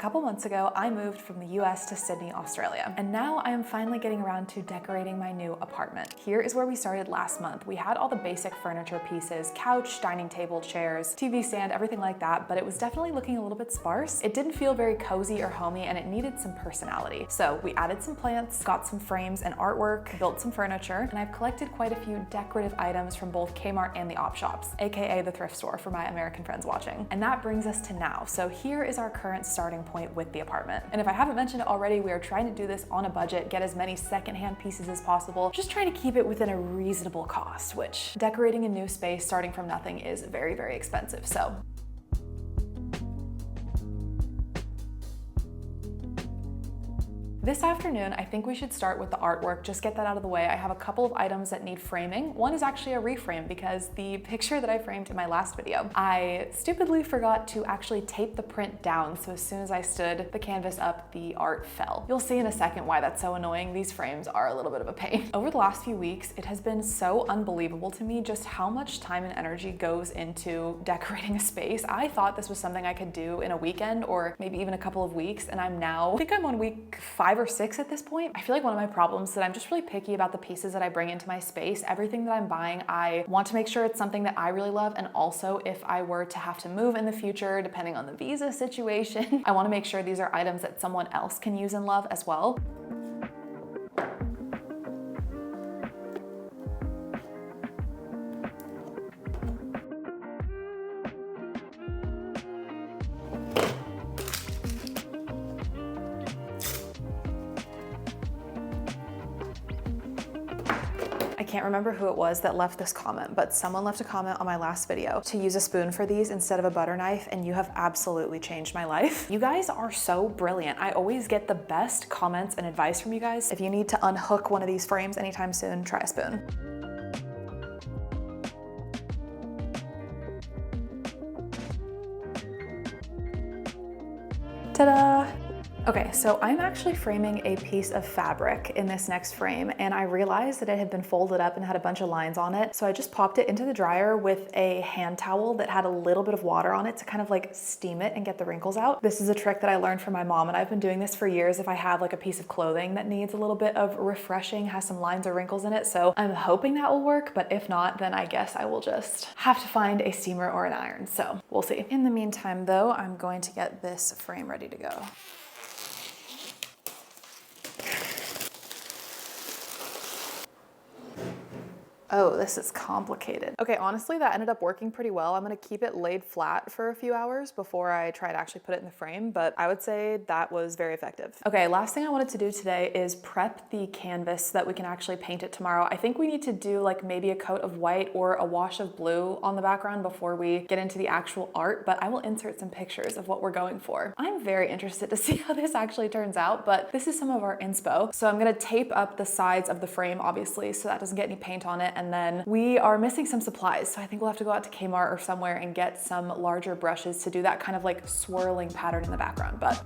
couple months ago, I moved from the US to Sydney, Australia, and now I am finally getting around to decorating my new apartment. Here is where we started last month. We had all the basic furniture pieces, couch, dining table, chairs, TV stand, everything like that, but it was definitely looking a little bit sparse. It didn't feel very cozy or homey, and it needed some personality. So we added some plants, got some frames and artwork, built some furniture, and I've collected quite a few decorative items from both Kmart and the op shops, aka the thrift store for my American friends watching. And that brings us to now. So here is our current starting point with the apartment. And if I haven't mentioned it already, we are trying to do this on a budget, get as many secondhand pieces as possible, just trying to keep it within a reasonable cost, which decorating a new space starting from nothing is very, very expensive. So this afternoon, I think we should start with the artwork, just get that out of the way. I have a couple of items that need framing. One is actually a reframe because the picture that I framed in my last video, I stupidly forgot to actually tape the print down, so as soon as I stood the canvas up, the art fell. You'll see in a second why that's so annoying. These frames are a little bit of a pain. Over the last few weeks, it has been so unbelievable to me just how much time and energy goes into decorating a space. I thought this was something I could do in a weekend or maybe even a couple of weeks, and I think I'm on week 5 or 6 at this point. I feel like one of my problems is that I'm just really picky about the pieces that I bring into my space. Everything that I'm buying, I want to make sure it's something that I really love, and also if I were to have to move in the future, depending on the visa situation, I want to make sure these are items that someone else can use and love as well. I can't remember who it was that left this comment, but someone left a comment on my last video to use a spoon for these instead of a butter knife, and you have absolutely changed my life. You guys are so brilliant. I always get the best comments and advice from you guys. If you need to unhook one of these frames anytime soon, try a spoon. Ta-da! Okay, so I'm actually framing a piece of fabric in this next frame, and I realized that it had been folded up and had a bunch of lines on it. So I just popped it into the dryer with a hand towel that had a little bit of water on it to kind of like steam it and get the wrinkles out. This is a trick that I learned from my mom, and I've been doing this for years if I have like a piece of clothing that needs a little bit of refreshing, has some lines or wrinkles in it. So I'm hoping that will work, but if not, then I guess I will just have to find a steamer or an iron. So we'll see. In the meantime though, I'm going to get this frame ready to go. Oh, this is complicated. Okay, honestly, that ended up working pretty well. I'm gonna keep it laid flat for a few hours before I try to actually put it in the frame, but I would say that was very effective. Okay, last thing I wanted to do today is prep the canvas so that we can actually paint it tomorrow. I think we need to do like maybe a coat of white or a wash of blue on the background before we get into the actual art, but I will insert some pictures of what we're going for. I'm very interested to see how this actually turns out, but this is some of our inspo. So I'm gonna tape up the sides of the frame, obviously, so that doesn't get any paint on it. And then we are missing some supplies. So I think we'll have to go out to Kmart or somewhere and get some larger brushes to do that kind of like swirling pattern in the background. But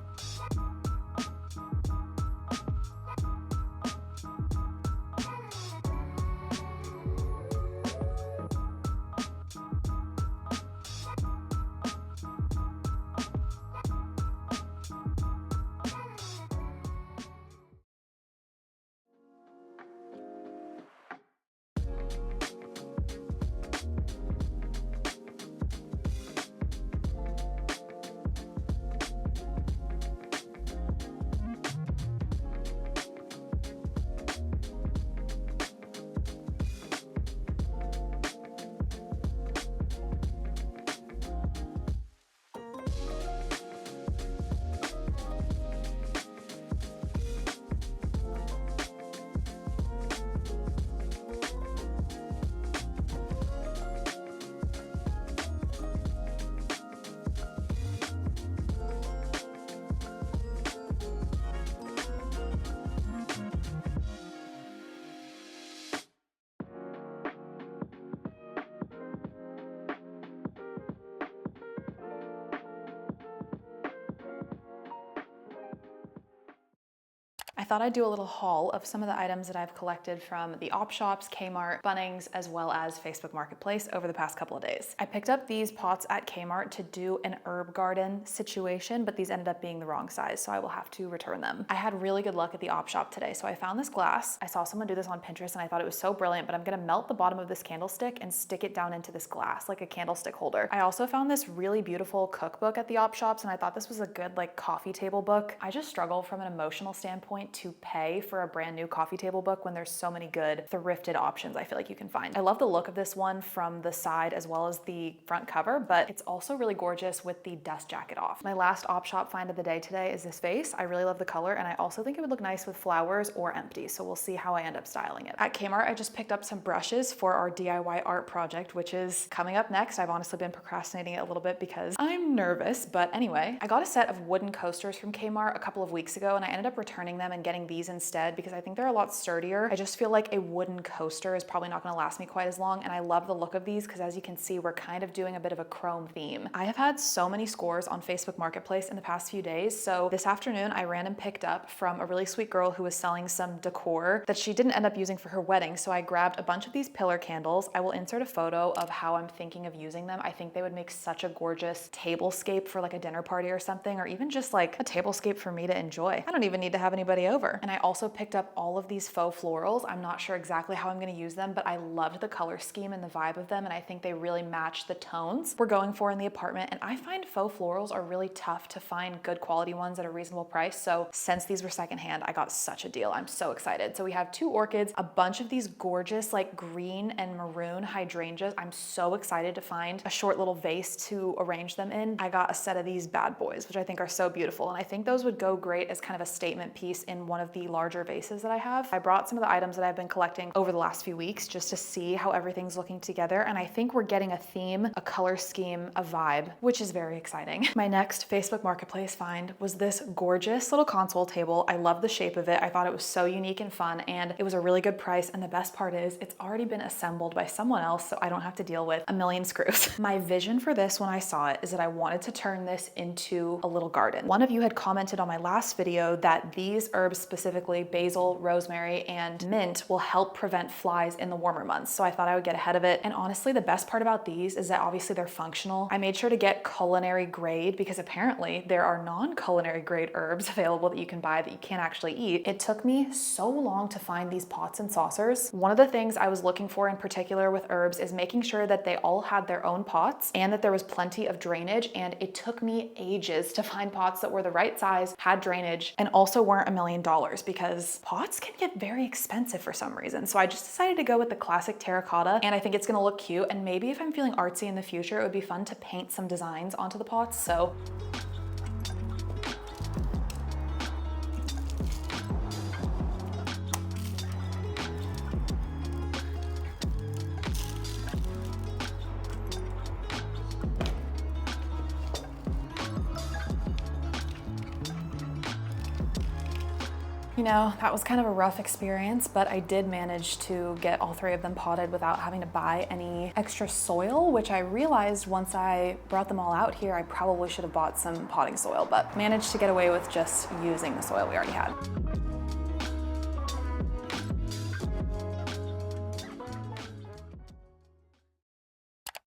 I thought I'd do a little haul of some of the items that I've collected from the op shops, Kmart, Bunnings, as well as Facebook Marketplace over the past couple of days. I picked up these pots at Kmart to do an herb garden situation, but these ended up being the wrong size, so I will have to return them. I had really good luck at the op shop today, so I found this glass. I saw someone do this on Pinterest and I thought it was so brilliant, but I'm gonna melt the bottom of this candlestick and stick it down into this glass like a candlestick holder. I also found this really beautiful cookbook at the op shops and I thought this was a good like coffee table book. I just struggle from an emotional standpoint to pay for a brand new coffee table book when there's so many good thrifted options I feel like you can find. I love the look of this one from the side as well as the front cover, but it's also really gorgeous with the dust jacket off. My last op shop find of the day today is this vase. I really love the color and I also think it would look nice with flowers or empty, so we'll see how I end up styling it. At Kmart, I just picked up some brushes for our DIY art project, which is coming up next. I've honestly been procrastinating it a little bit because I'm nervous, but anyway, I got a set of wooden coasters from Kmart a couple of weeks ago and I ended up returning them and getting these instead because I think they're a lot sturdier. I just feel like a wooden coaster is probably not gonna last me quite as long, and I love the look of these because as you can see, we're kind of doing a bit of a chrome theme. I have had so many scores on Facebook Marketplace in the past few days, so this afternoon I ran and picked up from a really sweet girl who was selling some decor that she didn't end up using for her wedding, so I grabbed a bunch of these pillar candles. I will insert a photo of how I'm thinking of using them. I think they would make such a gorgeous tablescape for like a dinner party or something, or even just like a tablescape for me to enjoy. I don't even need to have anybody over. And I also picked up all of these faux florals. I'm not sure exactly how I'm gonna use them, but I loved the color scheme and the vibe of them, and I think they really match the tones we're going for in the apartment. And I find faux florals are really tough to find good quality ones at a reasonable price, so since these were secondhand, I got such a deal. I'm so excited. So we have 2 orchids, a bunch of these gorgeous like green and maroon hydrangeas. I'm so excited to find a short little vase to arrange them in. I got a set of these bad boys, which I think are so beautiful, and I think those would go great as kind of a statement piece in one of the larger vases that I have. I brought some of the items that I've been collecting over the last few weeks just to see how everything's looking together, and I think we're getting a theme, a color scheme, a vibe, which is very exciting. My next Facebook Marketplace find was this gorgeous little console table. I love the shape of it. I thought it was so unique and fun, and it was a really good price, and the best part is it's already been assembled by someone else, so I don't have to deal with a million screws. My vision for this when I saw it is that I wanted to turn this into a little garden. One of you had commented on my last video that these herbs, specifically basil, rosemary, and mint, will help prevent flies in the warmer months, so I thought I would get ahead of it. And honestly, the best part about these is that obviously they're functional. I made sure to get culinary grade because apparently there are non-culinary grade herbs available that you can buy that you can't actually eat. It took me so long to find these pots and saucers. One of the things I was looking for in particular with herbs is making sure that they all had their own pots and that there was plenty of drainage, and it took me ages to find pots that were the right size, had drainage, and also weren't $1 million because pots can get very expensive for some reason. So I just decided to go with the classic terracotta, and I think it's gonna look cute, and maybe if I'm feeling artsy in the future, it would be fun to paint some designs onto the pots. So you know, that was kind of a rough experience, but I did manage to get all 3 of them potted without having to buy any extra soil, which I realized once I brought them all out here, I probably should have bought some potting soil, but managed to get away with just using the soil we already had.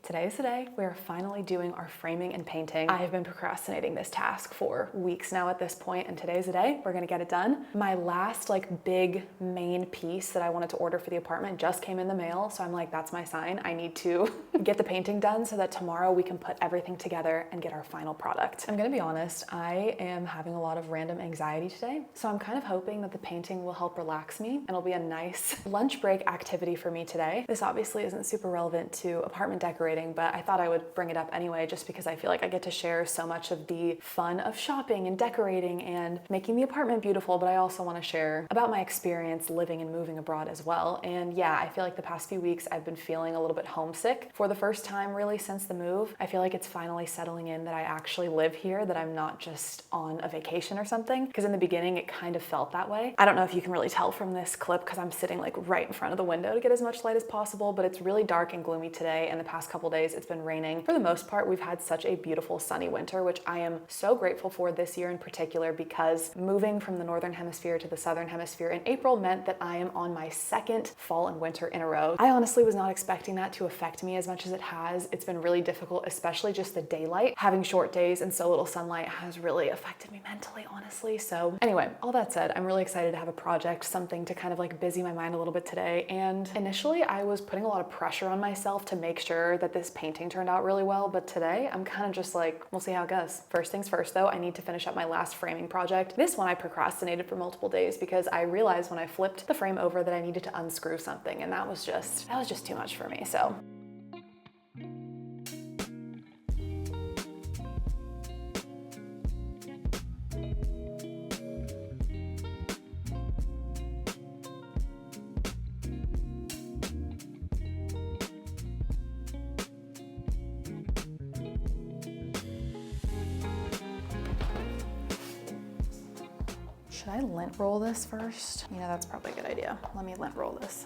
Today is the day. We are finally doing our framing and painting. I have been procrastinating this task for weeks now at this point, and today's the day. We're gonna get it done. My last like big main piece that I wanted to order for the apartment just came in the mail, so I'm like, that's my sign. I need to get the painting done so that tomorrow we can put everything together and get our final product. I'm gonna be honest, I am having a lot of random anxiety today, so I'm kind of hoping that the painting will help relax me and it'll be a nice lunch break activity for me today. This obviously isn't super relevant to apartment decorating, but I thought I would bring it up anyway just because I feel like I get to share so much of the fun of shopping and decorating and making the apartment beautiful, but I also want to share about my experience living and moving abroad as well. And yeah, I feel like the past few weeks I've been feeling a little bit homesick for the first time really since the move. I feel like it's finally settling in that I actually live here, that I'm not just on a vacation or something, because in the beginning it kind of felt that way. I don't know if you can really tell from this clip because I'm sitting like right in front of the window to get as much light as possible, but it's really dark and gloomy today, and the past couple multiple days. It's been raining. For the most part, we've had such a beautiful sunny winter, which I am so grateful for this year in particular, because moving from the northern hemisphere to the southern hemisphere in April meant that I am on my second fall and winter in a row. I honestly was not expecting that to affect me as much as it has. It's been really difficult, especially just the daylight. Having short days and so little sunlight has really affected me mentally, honestly. So anyway, all that said, I'm really excited to have a project, something to kind of like busy my mind a little bit today. And initially I was putting a lot of pressure on myself to make sure that this painting turned out really well, but today I'm kind of just like, we'll see how it goes. First things first though, I need to finish up my last framing project. This one I procrastinated for multiple days because I realized when I flipped the frame over that I needed to unscrew something, and that was just too much for me. So should I lint roll this first? You know, that's probably a good idea. Let me lint roll this.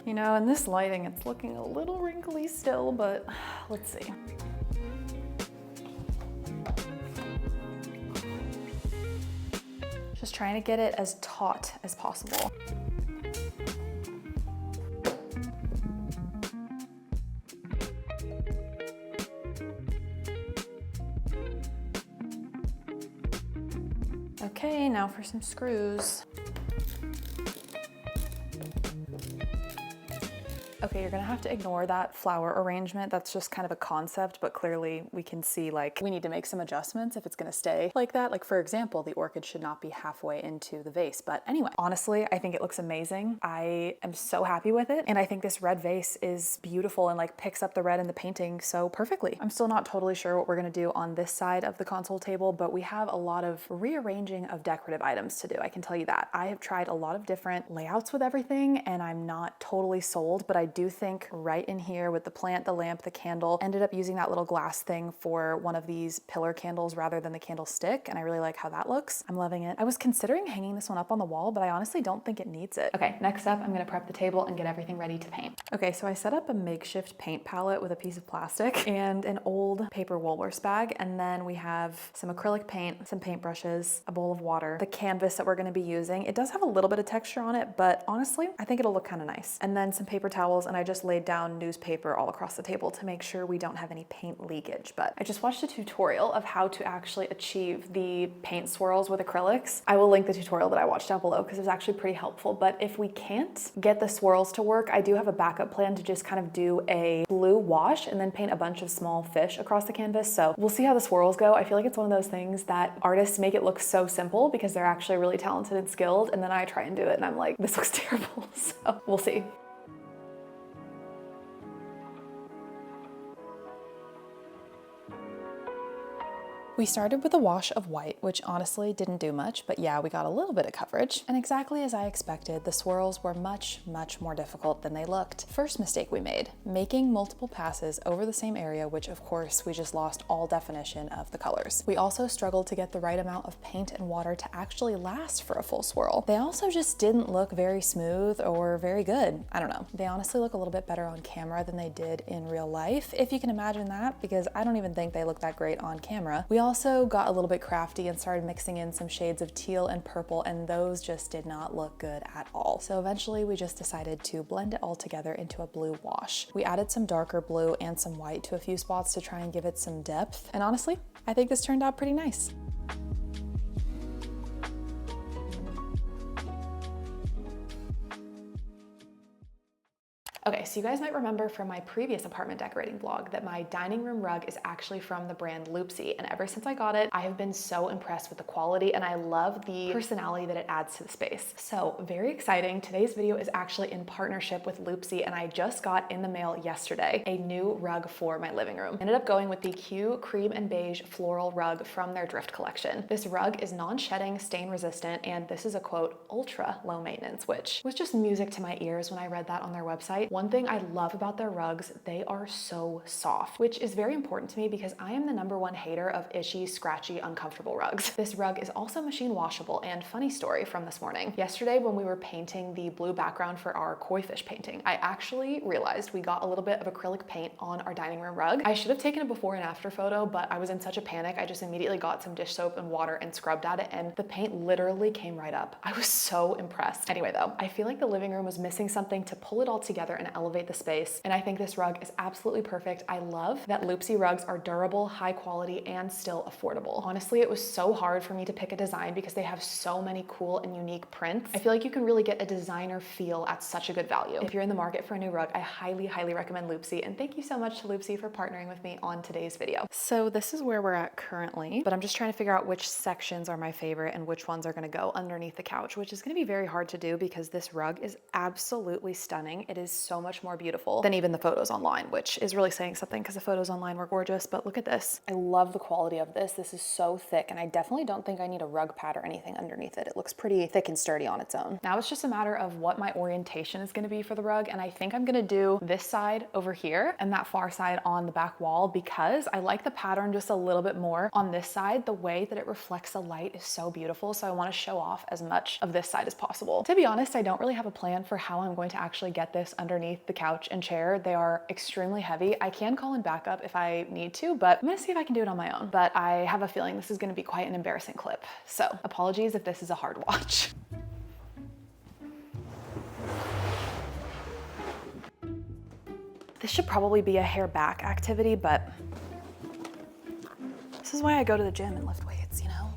You know, in this lighting, it's looking a little wrinkly still, but let's see. Just trying to get it as taut as possible. Okay, now for some screws. Okay, you're gonna have to ignore that flower arrangement. That's just kind of a concept, but clearly we can see like we need to make some adjustments if it's gonna stay like that. Like for example, the orchid should not be halfway into the vase. But anyway, honestly, I think it looks amazing. I am so happy with it. And I think this red vase is beautiful and like picks up the red in the painting so perfectly. I'm still not totally sure what we're gonna do on this side of the console table, but we have a lot of rearranging of decorative items to do. I can tell you that. I have tried a lot of different layouts with everything and I'm not totally sold, but I do think right in here with the plant, the lamp, the candle, ended up using that little glass thing for one of these pillar candles rather than the candlestick, and I really like how that looks. I'm loving it. I was considering hanging this one up on the wall, but I honestly don't think it needs it. Okay, next up, I'm gonna prep the table and get everything ready to paint. Okay, so I set up a makeshift paint palette with a piece of plastic and an old paper Woolworths bag, and then we have some acrylic paint, some paintbrushes, a bowl of water, the canvas that we're gonna be using. It does have a little bit of texture on it, but honestly, I think it'll look kind of nice. And then some paper towels, and I just laid down newspaper all across the table to make sure we don't have any paint leakage. But I just watched a tutorial of how to actually achieve the paint swirls with acrylics. I will link the tutorial that I watched down below because it was actually pretty helpful. But if we can't get the swirls to work, I do have a backup plan to just kind of do a blue wash and then paint a bunch of small fish across the canvas. So we'll see how the swirls go. I feel like it's one of those things that artists make it look so simple because they're actually really talented and skilled, and then I try and do it and I'm like, this looks terrible. So we'll see. We started with a wash of white, which honestly didn't do much, but yeah, we got a little bit of coverage. And exactly as I expected, the swirls were much, much more difficult than they looked. First mistake we made, making multiple passes over the same area, which of course we just lost all definition of the colors. We also struggled to get the right amount of paint and water to actually last for a full swirl. They also just didn't look very smooth or very good. I don't know. They honestly look a little bit better on camera than they did in real life, if you can imagine that, because I don't even think they look that great on camera. We also got a little bit crafty and started mixing in some shades of teal and purple, and those just did not look good at all. So eventually we just decided to blend it all together into a blue wash. We added some darker blue and some white to a few spots to try and give it some depth. And honestly, I think this turned out pretty nice. Okay, so you guys might remember from my previous apartment decorating vlog that my dining room rug is actually from the brand Loopsie, and ever since I got it, I have been so impressed with the quality and I love the personality that it adds to the space. So very exciting. Today's video is actually in partnership with Loopsie, and I just got in the mail yesterday a new rug for my living room. Ended up going with the Q Cream and Beige Floral Rug from their Drift collection. This rug is non-shedding, stain resistant, and this is a quote, ultra low maintenance, which was just music to my ears when I read that on their website. One thing thing I love about their rugs, they are so soft, which is very important to me because I am the #1 hater of itchy, scratchy, uncomfortable rugs. This rug is also machine washable, and funny story from this morning. Yesterday when we were painting the blue background for our koi fish painting, I actually realized we got a little bit of acrylic paint on our dining room rug. I should have taken a before and after photo, but I was in such a panic, I just immediately got some dish soap and water and scrubbed at it, and the paint literally came right up. I was so impressed. Anyway though, I feel like the living room was missing something to pull it all together and elevate the space, and I think this rug is absolutely perfect. I love that Loopsie rugs are durable, high quality, and still affordable. Honestly, it was so hard for me to pick a design because they have so many cool and unique prints. I feel like you can really get a designer feel at such a good value. If you're in the market for a new rug, I highly, highly recommend Loopsie, and thank you so much to Loopsie for partnering with me on today's video. So this is where we're at currently, but I'm just trying to figure out which sections are my favorite and which ones are gonna go underneath the couch, which is gonna be very hard to do because this rug is absolutely stunning. It is so much more beautiful than even the photos online, which is really saying something because the photos online were gorgeous, but look at this. I love the quality of this. This is so thick, and I definitely don't think I need a rug pad or anything underneath it. It looks pretty thick and sturdy on its own. Now it's just a matter of what my orientation is gonna be for the rug, and I think I'm gonna do this side over here and that far side on the back wall because I like the pattern just a little bit more on this side. The way that it reflects the light is so beautiful, so I wanna show off as much of this side as possible. To be honest, I don't really have a plan for how I'm going to actually get this underneath the couch and chair. They are extremely heavy. I can call in backup if I need to, but I'm gonna see if I can do it on my own. But I have a feeling this is gonna be quite an embarrassing clip. So apologies if this is a hard watch. This should probably be a hair back activity, but this is why I go to the gym and lift weights, you know?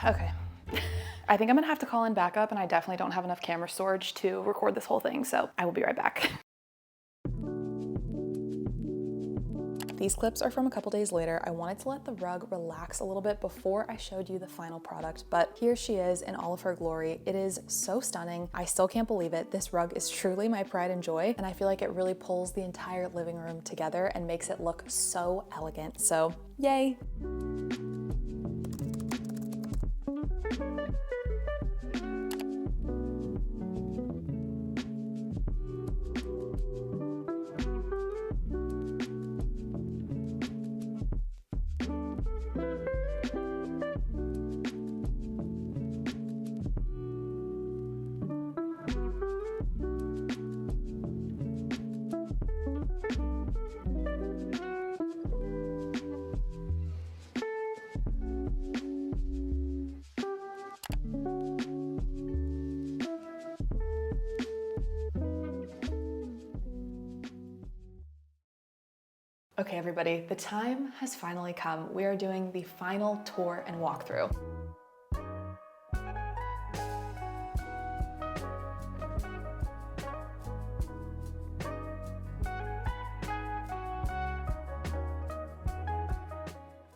Okay. I think I'm gonna have to call in backup, and I definitely don't have enough camera storage to record this whole thing, so I will be right back. These clips are from a couple days later. I wanted to let the rug relax a little bit before I showed you the final product, but here she is in all of her glory. It is so stunning. I still can't believe it. This rug is truly my pride and joy, and I feel like it really pulls the entire living room together and makes it look so elegant. So, yay! Okay, everybody, the time has finally come. We are doing the final tour and walkthrough.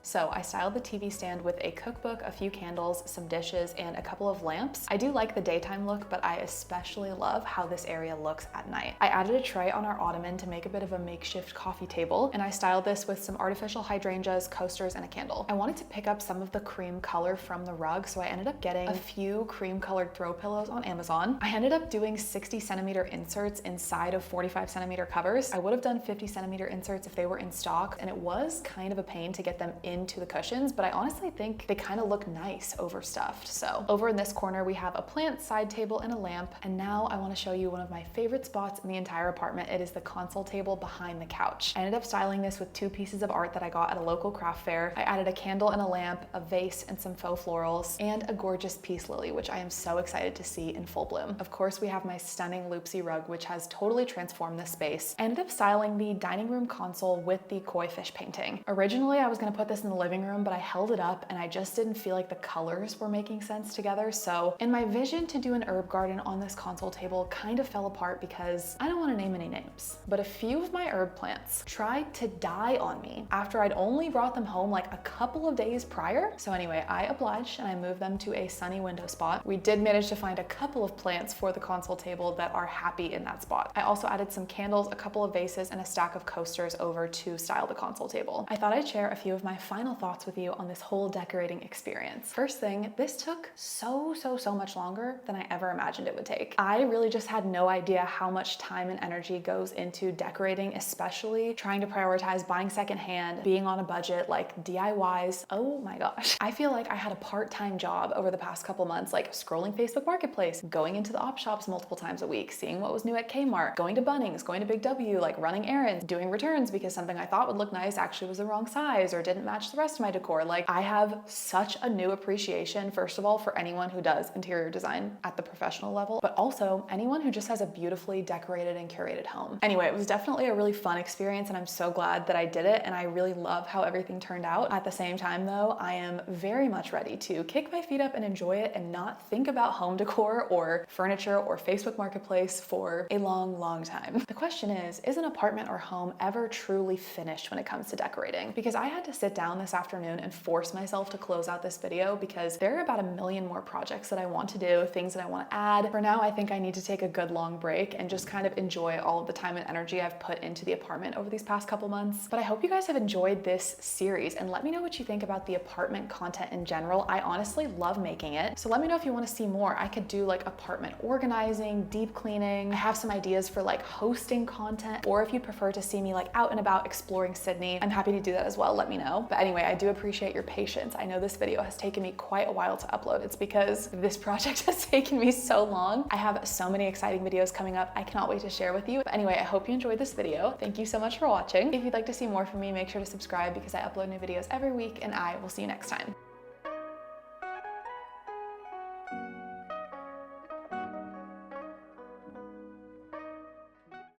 So I styled the TV stand with a cookbook, a few candles, some dishes, and a couple of lamps. I do like the daytime look, but I especially love how this area looks at night. I added a tray on our ottoman to make a bit of a makeshift coffee table, and I styled this with some artificial hydrangeas, coasters, and a candle. I wanted to pick up some of the cream color from the rug, so I ended up getting a few cream colored throw pillows on Amazon. I ended up doing 60cm inserts inside of 45cm covers. I would have done 50cm inserts if they were in stock, and it was kind of a pain to get them into the cushions, but I honestly think they kind of look nice overstuffed. So over in this corner, we have a plant, side table, and a lamp. And now I want to show you one of my favorite spots in the entire apartment. It is the console table behind the couch. I ended up styling this with 2 pieces of art that I got at a local craft fair. I added a candle and a lamp, a vase, and some faux florals, and a gorgeous peace lily, which I am so excited to see in full bloom. Of course, we have my stunning Loopsie rug, which has totally transformed this space. I ended up styling the dining room console with the koi fish painting. Originally, I was going to put this in in the living room, but I held it up and I just didn't feel like the colors were making sense together. So in my vision to do an herb garden on this console table kind of fell apart because I don't want to name any names. But a few of my herb plants tried to die on me after I'd only brought them home like a couple of days prior. So anyway, I obliged and I moved them to a sunny window spot. We did manage to find a couple of plants for the console table that are happy in that spot. I also added some candles, a couple of vases, and a stack of coasters over to style the console table. I thought I'd share a few of my final thoughts with you on this whole decorating experience. First thing, this took so much longer than I ever imagined it would take. I really just had no idea how much time and energy goes into decorating, especially trying to prioritize buying secondhand, being on a budget, like DIYs. Oh my gosh. I feel like I had a part-time job over the past couple months, like scrolling Facebook Marketplace, going into the op shops multiple times a week, seeing what was new at Kmart, going to Bunnings, going to Big W, like running errands, doing returns because something I thought would look nice actually was the wrong size or didn't match the rest of my decor. Like, I have such a new appreciation, first of all, for anyone who does interior design at the professional level, but also anyone who just has a beautifully decorated and curated home. Anyway, it was definitely a really fun experience and I'm so glad that I did it, and I really love how everything turned out. At the same time though, I am very much ready to kick my feet up and enjoy it and not think about home decor or furniture or Facebook Marketplace for a long time. The question is an apartment or home ever truly finished when it comes to decorating? Because I had to sit down this afternoon and force myself to close out this video because there are about a million more projects that I want to do, things that I want to add. For now, I think I need to take a good long break and just kind of enjoy all of the time and energy I've put into the apartment over these past couple months. But I hope you guys have enjoyed this series and let me know what you think about the apartment content in general. I honestly love making it. So let me know if you want to see more. I could do like apartment organizing, deep cleaning. I have some ideas for like hosting content, or if you prefer to see me like out and about exploring Sydney, I'm happy to do that as well. Let me know. But anyway, I do appreciate your patience. I know this video has taken me quite a while to upload. It's because this project has taken me so long. I have so many exciting videos coming up. I cannot wait to share with you. But anyway, I hope you enjoyed this video. Thank you so much for watching. If you'd like to see more from me, make sure to subscribe because I upload new videos every week, and I will see you next time.